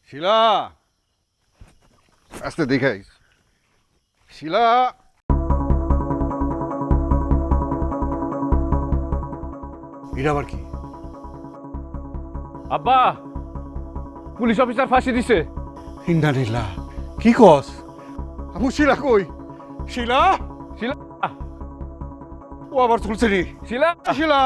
শিলা, আস্তে দেখাই। শিলা, এটা আবার কি? আব্বা, পুলিশ অফিসার ফাঁসি দিছে। ইন্দানিল্লা, কি কস? আমু শিলা কই? শিলা, শিলা, ও আবার চলছে রে। শিলা, শিলা,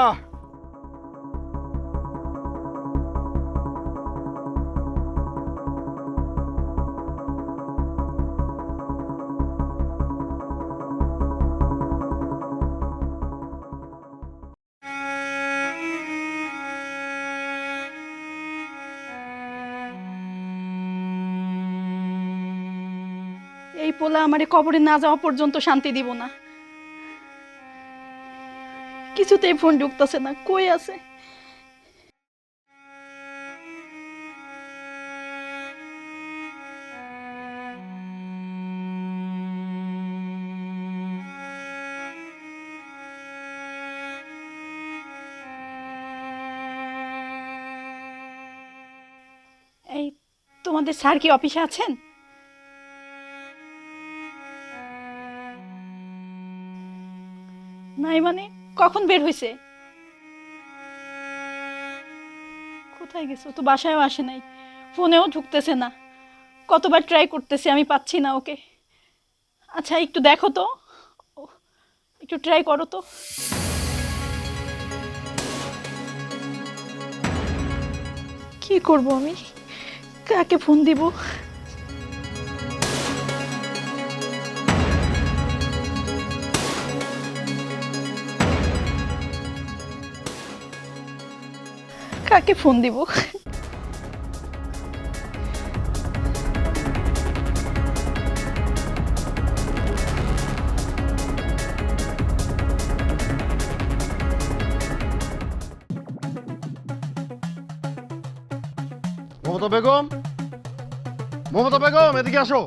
এই পোলা আমারে কবরে না যাওয়া পর্যন্ত শান্তি দিব না। কিছুতেই ফোন ঢুকতেছে না, কই আছে? এই, তোমাদের স্যার কি অফিসে আছেন? নাই মানে কখন বের হইছে? কোথায় গেছে? ও তো বাসায়ও আসে নাই, ফোনেও ঢুকতেছে না। কতবার ট্রাই করতেছি, আমি পাচ্ছি না ওকে। আচ্ছা একটু দেখো তো, একটু ট্রাই করো তো। কি করব আমি? কাকে ফোন দিব? কাকে ফোন দিব? মমতা বেগম, মমতা বেগম, এদিকে আসো।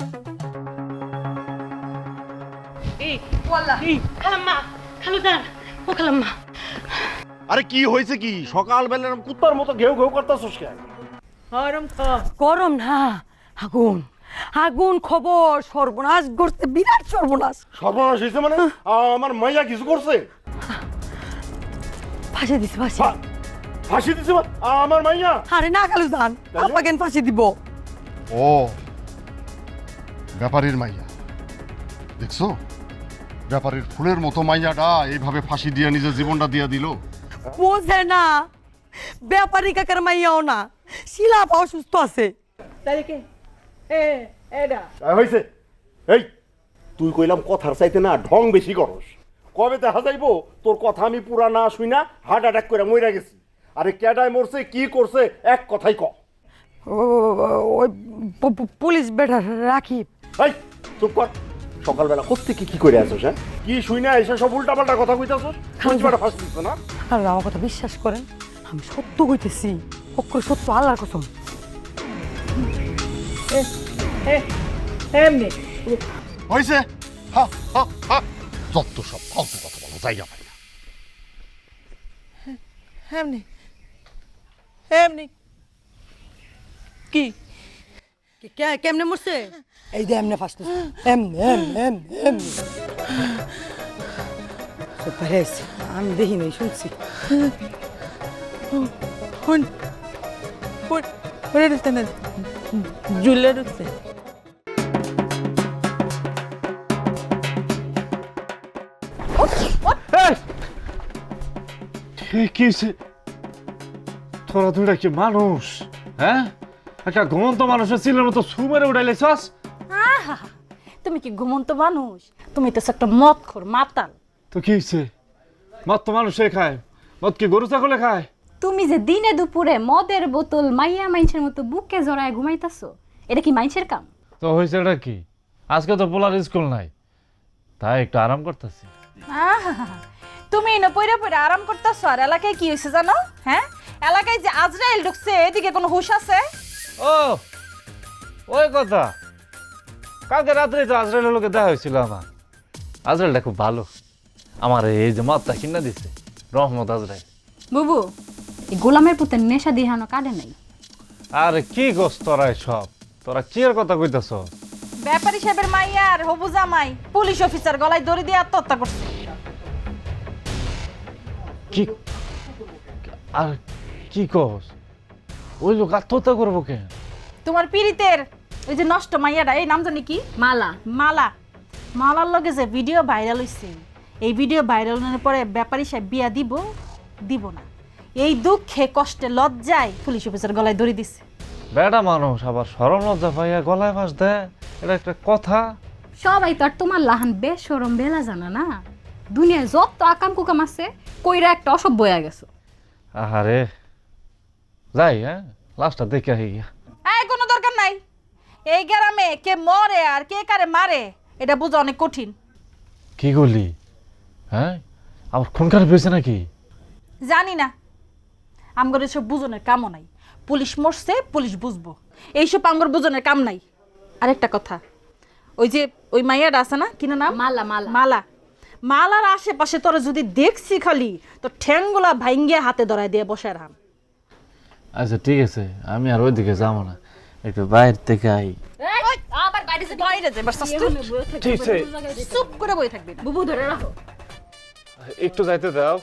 আরে কি হয়েছে কি? সকালবেলা কুত্তার মতো ঘেউ ঘেউ করতেছস কেন? গরম না, আগুন আগুন খবর, সর্বনাশ করতে, বিরাট সর্বনাশ। সর্বনাশ হয়েছে মানে? আমার মাইয়া কিছু করছে? ফাঁসি দিছে, ফাঁসি। ফাঁসি দিছে আমার মাইয়া? আরে না কালু দান, আপা কেন ফাঁসি দিব? ও ব্যাপারীর মাইয়া, দেখছো? ব্যাপারীর ফুলের মতো মাইয়াটা এইভাবে ফাঁসি দিয়ে নিজের জীবনটা দিয়ে দিল। বোঝে না, ব্যাপারী কাকার মাইয়াও না, শিলা আপা অসুস্থ আছে। হয়েছে। এই তুই কইলাম কথার চাইতে না ঢং বেশি করস। কবে দেখা যাইবো তোর কথা আমি পুরা না শুই না হার্ট অ্যাটাক করে মইরা গেছি। আরে কেডায় মরছে, কি করছে, এক কথাই ক। ওই পুলিশ বেটা রাখি। এই চুপ কর। সকালবেলা কোত্থেকে কি করে আসছ? হ্যাঁ, কি শুই না এসে সব উল্টাপাল্টা কথা কইতাছস? বুঝবাটা ফাঁসি দিছ না? আর আমার কথা বিশ্বাস করেন, আমি সত্য কইতেছি, অক্ষর সত্য, আল্লাহর কসম। এমনি হয়েছে, যত সব ফালতু কথা বলো, জায়গা পাই না। এমনি এমনি কি কেমনে মরছে? এই যে এমনি ফার্স্ট, এমনি এমনি এমনি এমনি। আমি দেখি নাই, শুনছি। জুলে ঢুকছে। কি তোরা দুইটা কি মানুষ? হ্যাঁ, একটা ঘুমন্ত মানুষের চিলের মতো ছু মেরে উঠাইলেছস। আহা, তুমি কি ঘুমন্ত মানুষ? তুমি তো একটা মদখোর মাতাল। তো কি হয়েছে? মদ তো মানুষে খায়, মদ কি গরু ছাগলে খায়? তুমি যে দিনে দুপুরে মদের বোতল মাইয়া মাইনছের মতো বুকে জড়ায় ঘুমাইতাছো, এটা কি মাইনছের কাম? তো হয়েছে এটা কি? আজকে তো পোলার স্কুল নাই, তাই একটু আরাম করতেছি। আহা, তুমি না পয়রা পয়রা আরাম করতেছো, আর এলাকায় কি হয়েছে জানো? হ্যাঁ, এলাকায় যে আজরাইল ঢুকছে, এদিকে কোনো হুঁশ আছে? ও ওই কথা, কালকে রাত্রে তো আজরাইলের লোকে দেখা হয়েছিল আমার। আজরাইলটা খুব ভালো, আমার এই যে মদটা কিনা দিছে, রহমত আজরাইল। বুবু, এই গোলামের পুতের নেশা দিহানো কাটে নাই। আরে কি গোস তোরা সব তোরা কি এর কথা কইতাছ? ব্যাপারী সাহেবের মাইয়া আর হবু জামাই পুলিশ অফিসার গলায় দড়ি দিয়ে আত্মহত্যা করছে। কি আর কি কস? ওই লোক আত্মহত্যা করবো কেন? তোমার পীড়িতের ওই যে নষ্ট মাইয়াটা, এই নাম জানি কি, মালা। মালা। মালার লগে যে ভিডিও ভাইরাল হইছে, এই ভিডিও ভাইরাল হওয়ার পরে ব্যাপারী সাহেব বিয়া দিব না, এই দুঃখে কষ্টে লজ্জায় পুলিশ অফিসার গলায় দড়ি দিছে। বেটা মানুষ আবার সরম লজ্জা পাইয়া গলায় ফাঁস দেয়, এটা একটা কথা? সবাই তো আর তোমার লাহান বেশরম বেলা জানা না। দুনিয়ায় যত আকাম কুকাম আছে কইরা একটা অসভ্য হয়ে গেছো। আহারে যাই, হ্যাঁ লাস্টটা দেখে আহি গিয়া। এই কোনো দরকার নাই, এই গ্রামে কে মরে আর কে কারে মারে এটা বোঝা অনেক কঠিন। কি করলি? হ্যাঁ আমার খুন খারাপ হয়েছে নাকি? জানি না, আমগর এসব বুঝনের কামও নাই। পুলিশ মরছে, পুলিশ বুঝবো, এইসব আমগর বুঝনের কাম নাই। আরেকটা কথা, ওই যে ওই মাইয়াটা আছে না, কিনা নাম, মালা মালা মালা, মালার আশেপাশে তোরা যদি দেখছি খালি তো ঠ্যাংগুলা ভাঙ্গিয়া হাতে ধরায় দিয়ে বসে রাম। আচ্ছা ঠিক আছে, আমি আর ওইদিকে যাবো না, একটু বাইরে থেকে আই। আবার বাইরে যে বাইরে যে বাস ঠিক আছে, চুপ করে বই থাকবি না। বুবু ধরে রাখো। একটু যাইতে দাও।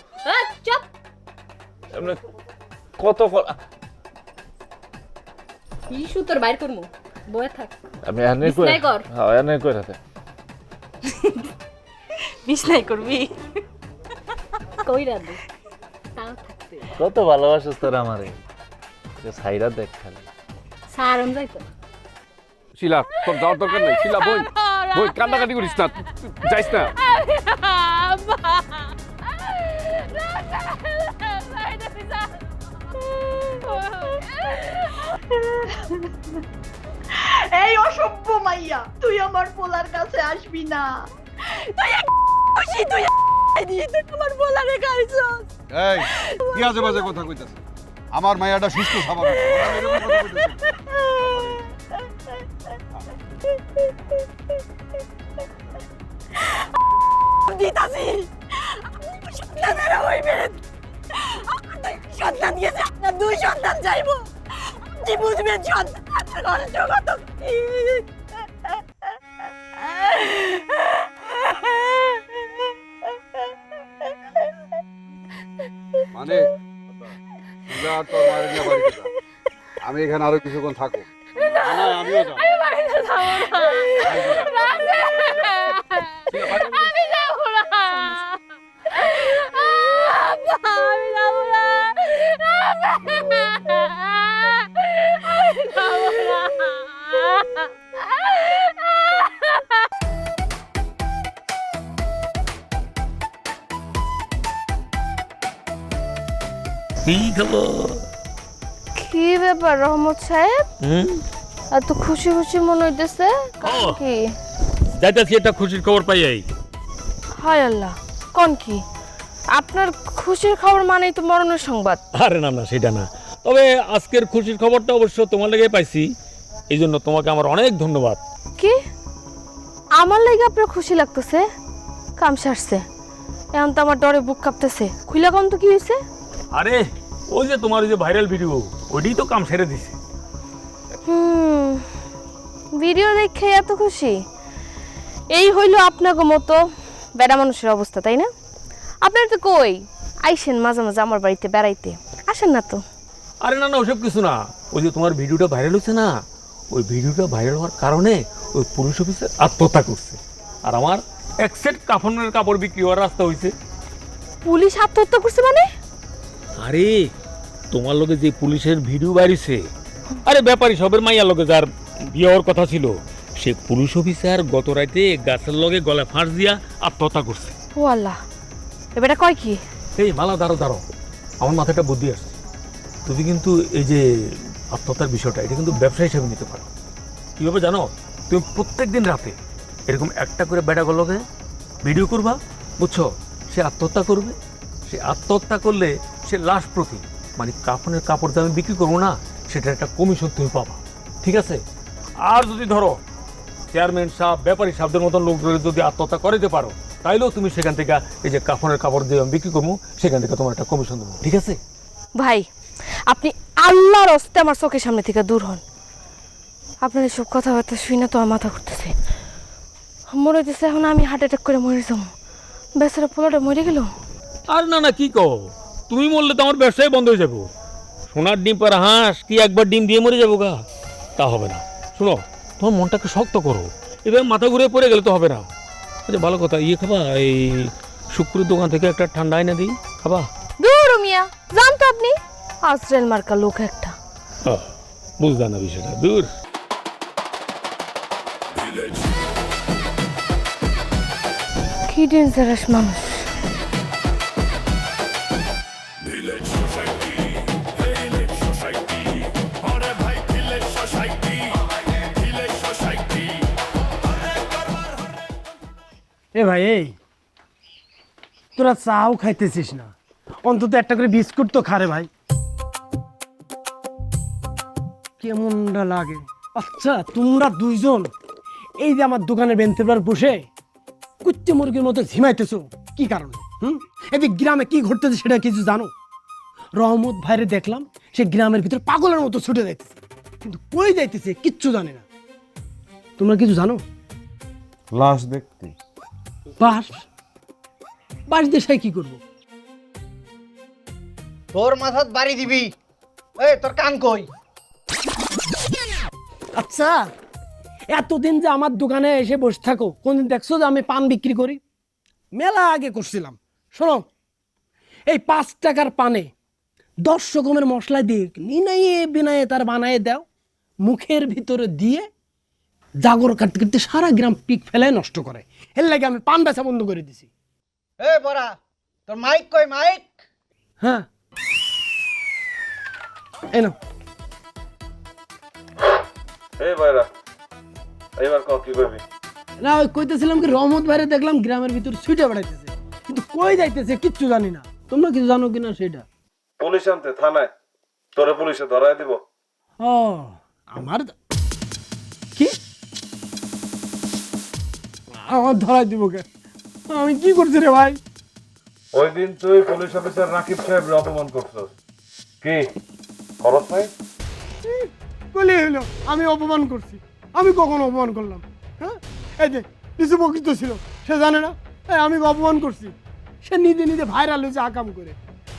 চুপ। এমনি কত ইস্যু তোর বাইর করমু, বয়ে থাক। আমি এনে কই, বিছনায় কর। হ্যাঁ এনে কই রাতে বিছনাই করবি। কইরা দে তাও থাকতে কত ভালোবাসিস তোর আমারে, সাইরা দেখ খালি। সারম যাইতো। শিলা তোর যাওয়ার দরকার নেই। শিলা বই বই, কান্নাকাটি করিস না, যাইস না। এই অসভ্য মাইয়া, তুই আমার পোলার কাছে আসবি না। তুই আমার পোলারে খাইছস। এই কি আজে বাজে কথা কইতাছ? আমার মাইয়াটা সুস্থ স্বাভাবিক, ওরা এরকম কথা কইতাছে। দিতাছি সন্তানেরা হইবেন। সন্তান গেছে, আপনার 2 সন্তান চাইবো। আপনি বুঝবেন সন্তানের কষ্ট কত কি। মানে শিলা তোর মায়ের নিয়ে বাড়িতে যা। আমি এখানে আরো কিছুক্ষণ থাকো। না আমিও যাব। কি ব্যাপার রহমত সাহেব, এত খুশি খুশি মনে হইতেছে? কি যাইতেছি একটা খুশির খবর পাই। হায় আল্লাহ, কোন কি? আপনার খুশির খবর মানেই তো মরণের সংবাদ। আরে না না, সেটা না, তবে আজকের খুশির খবরটা অবশ্য তোমার লেগে পাইছি, এই জন্য তোমাকে আমার অনেক ধন্যবাদ। কি আমার লাগে আপনার খুশি লাগতেছে? কাম সারছে, এখন তো আমার ডরে বুক কাঁপতেছে। খুইলা কোন তো কি হয়েছে? আরে ওই যে তোমার ওই যে ভাইরাল ভিডিও, ওইটাই তো কাম সেরে দিছে। ভিডিও দেখে এত খুশি? এই হইল আপনাকে মতো বেড়া মানুষের অবস্থা, তাই না? আপনার তো কই আইসেন মাঝে মাঝে আমার বাড়িতে বেড়াইতে, আসেন না তো? আরে না না, ওসব কিছু না, ওই যে তোমার ভিডিওটা ভাইরাল হচ্ছে না, ওই ভিডিওটা ভাইরাল হওয়ার কারণে ওই পুলিশ অফিসার আত্মহত্যা করছে, আর আমার এক সেট কাফনের কাপড় বিক্রি হওয়ার রাস্তা হয়েছে। পুলিশ আত্মহত্যা করছে মানে? আরে তোমার লগে যে পুলিশের ভিডিও বাইরেছে, আরে ব্যাপারী সবের মাইয়া লগে যার বিয়ে হওয়ার কথা ছিল, সে পুলিশ অফিসার গত রাতে গাছের লগে গলায় ফাঁস দিয়া আত্মহত্যা করছে। ও আল্লাহ, এবারে কয় কি? এই মালা, দাঁড়ো দাঁড়ো, আমার মাথায় একটা বুদ্ধি আসছে। তুমি কিন্তু এই যে আত্মহত্যার বিষয়টা, এটা কিন্তু ব্যবসা হিসাবে নিতে পারো। কীভাবে জানো? তুমি প্রত্যেক দিন রাতে এরকম একটা করে বেটাগুলোকে ভিডিও করবা, বুঝছো? সে আত্মহত্যা করবে, সে আত্মহত্যা করলে সে লাশ প্রতি মানে কাফনের কাপড় দামে বিক্রি করবো না, সেটার একটা কমিশন তুমি পাবা, ঠিক আছে? আর যদি ধরো চেয়ারম্যান সাহেব, ব্যাপারী সাহেবদের মতন লোকদের যদি আত্মহত্যা করাইতে পারো, তাইলেও তুমি সেখান থেকে এই যে কাফনের কাপড় দিয়ে আমি বিক্রি করবো, সেখান থেকে তোমার একটা কমিশন দেবো, ঠিক আছে? ভাই আপনি আল্লাহর হস্তে আমার চোখের সামনে থেকে দূর হন। আপনার এসব কথাবার্তা শুই না তো আমার মাথা ঘুরতেছে। মরে হইতেছে এখন আমি হার্ট অ্যাটাক করে মরে যাবো। বেচারা পোলাটা মরে গেল। আর না না কি কও, তুমি মরলে তো আমার ব্যবসায় বন্ধ হয়ে যাবো। সোনার ডিম পাড়া হাঁস কি একবার ডিম দিয়ে মরে যাবো গা? তা হবে না। শুনো, তোমার মনটাকে শক্ত করো, এবার মাথা ঘুরে পড়ে গেলে তো হবে না। আচ্ছা ভালো কথা, ইয়ে খাবা? এই শুক্রের দোকান থেকে একটা ঠান্ডা এনে দিই, খাবা? দূর মিয়া, জান তো আপনি আজরাইল মার্কা লোক একটা। বুঝলা না বিষয়টা? দূর। কি ডেঞ্জারাস মানুষ। এ ভাই, এই তোরা চাও খাইতেছিস না, অন্তত একটা করে বিস্কুট তো খারে ভাই। কেমনটা লাগে। আচ্ছা তোমরা দুইজন এই যে আমার দোকানের বেঞ্চের বসে কুচ্চে মুরগির মতো ঝিমাইতেছো কি কারণে? এদিক গ্রামে কি ঘটতেছে সেটা কিছু জানো? রহমত ভাইরে দেখলাম সে গ্রামের ভিতরে পাগলের মতো ছুটে যাইতেছে, কিন্তু কই যাইতেছে কিচ্ছু জানে না। তোমরা কিছু জানো? লাশ দেখতে। বাস বাস দেশাই কি করবো? তোর মাথাত বাড়ি দিবি। এই তোর কান কই? আচ্ছা এতদিন যে আমার দোকানে এসে বসে থাকো, কোনদিন দেখছো যে আমি পান বিক্রি করি? মেলা আগে করছিলাম। শোনো, এই 5 টাকার পানে 10 রকমের মশলা দিয়ে নিনাইয়ে বিনাইয়ে তার বানায় দাও, মুখের ভিতরে দিয়ে জাগর কাটতে কাটতে সারা গ্রাম পিক ফেলায় নষ্ট করে। এর লাগে আমি পান বেচা বন্ধ করে দিছি। এ বড়া, তোর মাইক কই? মাইক? হ্যাঁ এই নাও। এই ভাইরা, এইবার কও কি করবি? না ওই কইতেছিলাম কি, রহমত ভাইরে দেখলাম গ্রামের ভিতর ছুটে বেড়াইতেছে, কিন্তু কই যাইতেছে কিচ্ছু জানি না। তোমরা কিছু জানো কিনা সেটা? পুলিশ আনতে থানায়, তোরে পুলিশে ধরায় দিব। ও আমার কি? আমার ধরাই দিব কে? আমি কি করছি রে ভাই? ওই দিন তুই পুলিশ অফিসার রাকিব সাহেবের অপমান করছস, কি খরচ নাই? বলি হইলো আমি অপমান করছি? আমি কখন অপমান করলাম? হ্যাঁ, এই যে কিছু বকিত ছিল সে জানে না আমি অপমান করছি। সে নিজে নিজে ভাইরাল হয়েছে আকাম করে,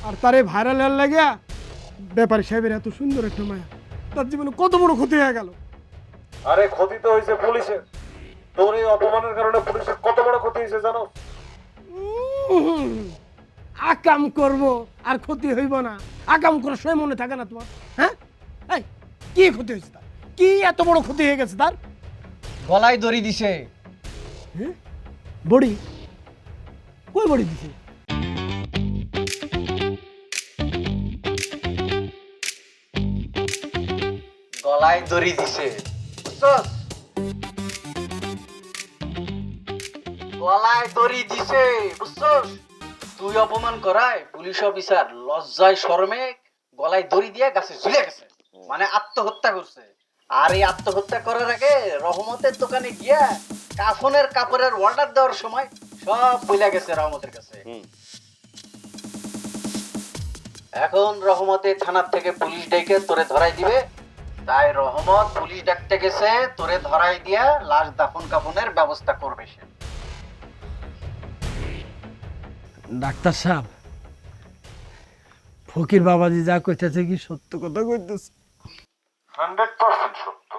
আর তার এই ভাইরাল হওয়ার লাগে ব্যাপারী সাহেবের এত সুন্দর একটা মায়া, তার জীবনে কত বড় ক্ষতি হয়ে গেল। আরে ক্ষতি তো হয়েছে পুলিশের, তোর এই অপমানের কারণে পুলিশের কত বড় ক্ষতি হয়েছে জানো? আকাম করব আর ক্ষতি হইব না? আকাম করার সময় মনে থাকে না তোমার? হ্যাঁ, এই কি ক্ষতি হয়েছে তার? কি এত বড় ক্ষতি হয়ে গেছে তার? গলায় দড়ি দিছে। বড়ি? কই বড়ি দিছে? গলায় দড়ি দিছে, বুঝছস? গলায় দড়ি দিছে, বুঝছস? তুই অপমান করায় পুলিশ অফিসার লজ্জায় শরমে গলায় দড়ি দিয়ে গাছে ঝুলে গেছে, মানে আত্মহত্যা করছে। আর এই আত্মহত্যা করার আগে রহমতের দোকানে গিয়া কাফনের কাপড়ের অর্ডার দেওয়ার সময় সব বইলা গেছে রহমতের কাছে। এখন রহমতে থানার থেকে পুলিশ ডেকে তোরে ধরাই দিবে, তাই রহমত পুলিশ ডাকতে গেছে তোরে ধরাই দিয়া লাশ দাফন কাফনের ব্যবস্থা করবে সে। ডাক্তার সাহেব, ফকির বাবাজি যা কইতেছে কি সত্য কথা কইতেছে? 100% সত্য।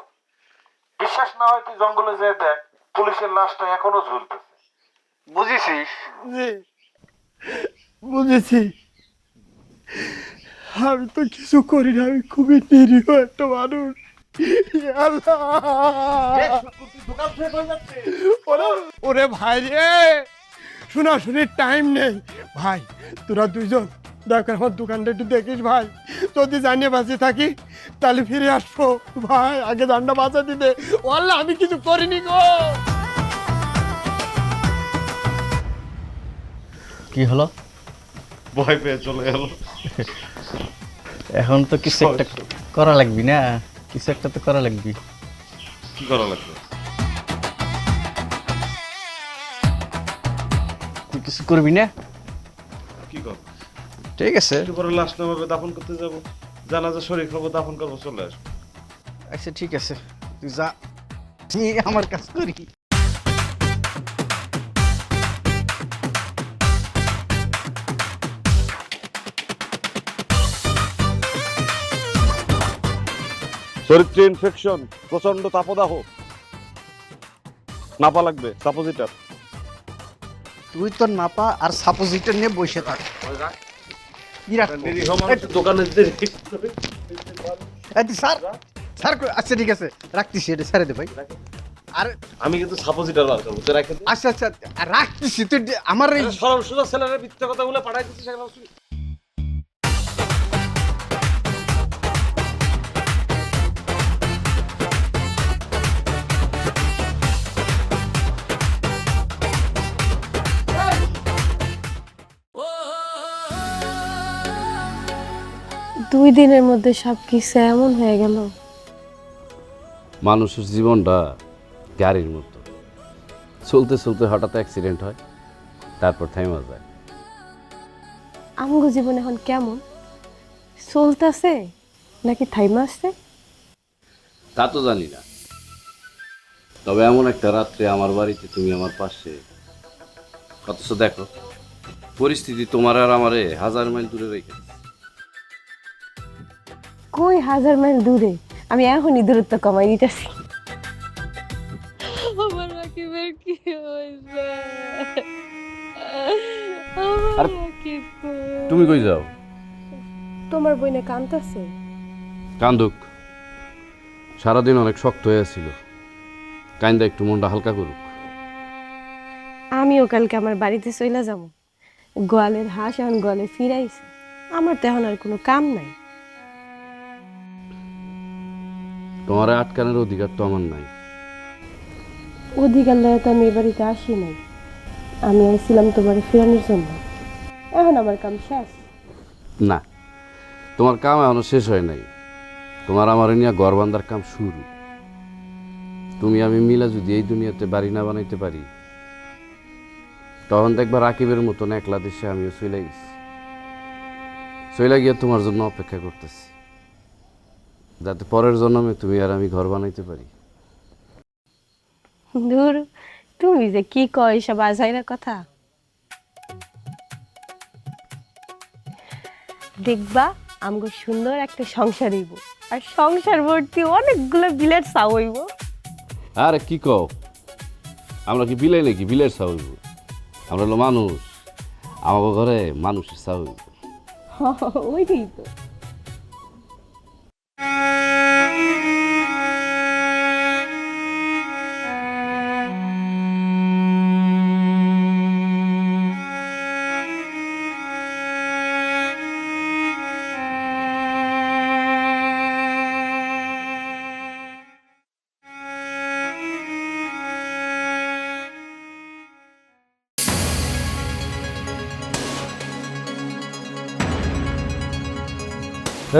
বিশ্বাস না হয় তুই জঙ্গলে যেয়ে দেখ, পুলিশের লাশটা এখনো ঝুলতেছে। বুঝেছিস? জি বুঝেছি। আমি তো কিছু করি না, আমি খুবই নিরীহ একটা মানুষ। ওরে ভাই রে, শোনাশুনির টাইম নেই ভাই। তোরা দুইজন দরকার আমার দোকানটা একটু দেখিস ভাই, যদি জানিয়ে বাঁচিয়ে থাকি তাহলে ফিরে আসবো ভাই। আগে জানটা বাঁচা দিতে, ওয়াল্লাহ আমি কিছু করিনি গো। কি হলো? ভয় পেয়ে চলে গেল। এখন তো কিছু একটা করা লাগবি না? কিছু একটা তো করা লাগবি। কি করা লাগবে? তুই কিছু করবি না? কি কর? ঠিক আছে, পরে লাশ নামাবে দাফন করতে যাব। জানাজা শরীর খাবো দাফন করবো চলে আসবো। আচ্ছা ঠিক আছে, তুই যা, নিয়ে আমার কাজ করি। শরীরে ইনফেকশন, প্রচন্ড তাপদাহ, নাপা লাগবে সাপোজিটার। তুই তো নাপা আর সাপোজিটর নিয়ে বসে থাক। কি রাখ দোকানে স্যার, স্যার আচ্ছা ঠিক আছে রাখতেছি, এটা ছেড়ে দে ভাই। আর আমি কিন্তু সাপোজিটার বার করবো, তুই রাখে দে। আচ্ছা আচ্ছা রাখতেছি, তুই আমার এই সরল সোজা ছেলেরা মিথ্যা কথাগুলো পাঠাই দিচ্ছিস এখন। দুই দিনের মধ্যে সব কিছু এমন হয়ে গেল। মানুষের জীবনটা গাড়ির মতো, চলতে চলতে হঠাৎ অ্যাক্সিডেন্ট হয়, তারপর থেমে যায়। আমগো জীবন এখন কেমন চলতেছে নাকি থাইমা আসছে তা তো জানি না, তবে এমন একটা রাত্রে আমার বাড়িতে তুমি আমার পাশে, অথচ দেখো পরিস্থিতি তোমার আর আমারে 1000 মাইল দূরে রেখে। কই 1000 মাইল দূরে, আমি এখনই দূরত্ব কমাই দিতেছি। আমার রাকিবের কি হইছে? আর তুমি কই যাও? তোমার বইনে কাঁদতেছে। কান্দুক, সারাদিন অনেক শক্ত হয়েছিল, কান্দা একটু মনটা হালকা করুক। আমিও কালকে আমার বাড়িতে চলে যাব। গোয়ালের হাঁস এখন গোয়ালে ফিরাইছে, আমার তো এখন আর কোনো কাম নাই। তোমার আটকানোর অধিকার তো আমার নাই। অধিকার লয় তো আমি এই বাড়িতে আসি নাই, আমি আসছিলাম তোমার ফিরানোর জন্য। এখন আমার কাম শেষ। না, তোমার কাম এখনো শেষ হয় নাই, তোমার আমার নিয়ে ঘর বান্ধার কাম শুরু। তুমি আমি মিলা যদি এই দুনিয়াতে বাড়ি না বানাইতে পারি, তখন দেখবা রাকিবের মতন একলা দেশে আমিও চলে গেছি, চলে গিয়ে তোমার জন্য অপেক্ষা করতেছি, যাতে পরের জন্মে তুমি আর আমি ঘর বানাইতে পারি। দূর, তুমি যে কি কয় সব আজাইরা কথা। দেখবা আমগো সুন্দর একটা সংসার হইব, আর সংসার ভর্তি অনেকগুলো বিলের চাও হইব। আরে কি কও, আমরা কি বিলাই নাকি বিলের চাও হইব? আমরা হলো মানুষ, আমাকে ঘরে মানুষের চাও হইব। ওইটাই তো।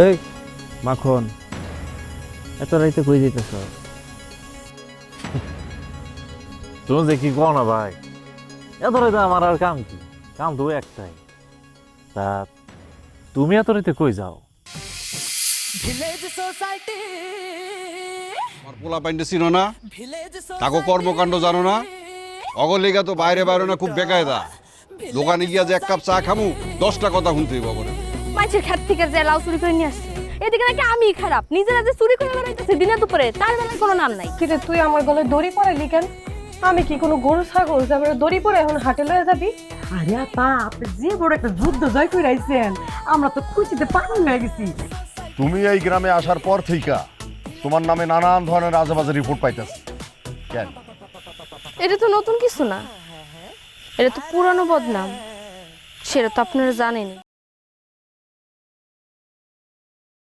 এই মাখন, এত রাইতে কই যেতেছ? তুমি যে কি কো না ভাই, এত রাইতে আমার আর কাম কি? কাম তো একটাই। তা তুমি এত রাইতে কই যাও? আমার পোলা পাইন্ডে চিনো না, তাকে কর্মকাণ্ড জানো না, অগলিগা তো বাইরে বাইরে না খুব বেকায়দা। দোকানে গিয়া যে এক কাপ চা খামু 10টা কথা শুনতে হইব করে। মাছের ক্ষেত থেকে যে লাউ চুরি করে নিয়ে আসছে, এদিকে নাকি আমি খারাপ, নিজেরা যে চুরি করে বেড়াইতেছে দিনে দুপুরে, তার বেলায় কোনো নাম নাই। কিন্তু তুই আমার গলায় দড়ি পরাইলি কেন? আমি কি কোনো গরু ছাগল যে আমার দড়ি পরে এখন হাটে লয়ে যাবি? আরে আপা, আপনি যে বড় একটা যুদ্ধ জয় করে আইছেন, আমরা তো খুশিতে পাগল হয়ে গেছি। তুমি এই গ্রামে আসার পর থেকে তোমার নামে নানান ধরনের আজেবাজে রিপোর্ট পাইতেছি। কেন? এটা তো নতুন কিছু না, এটা তো পুরানো বদনাম, সেটা তো আপনারা জানেনই।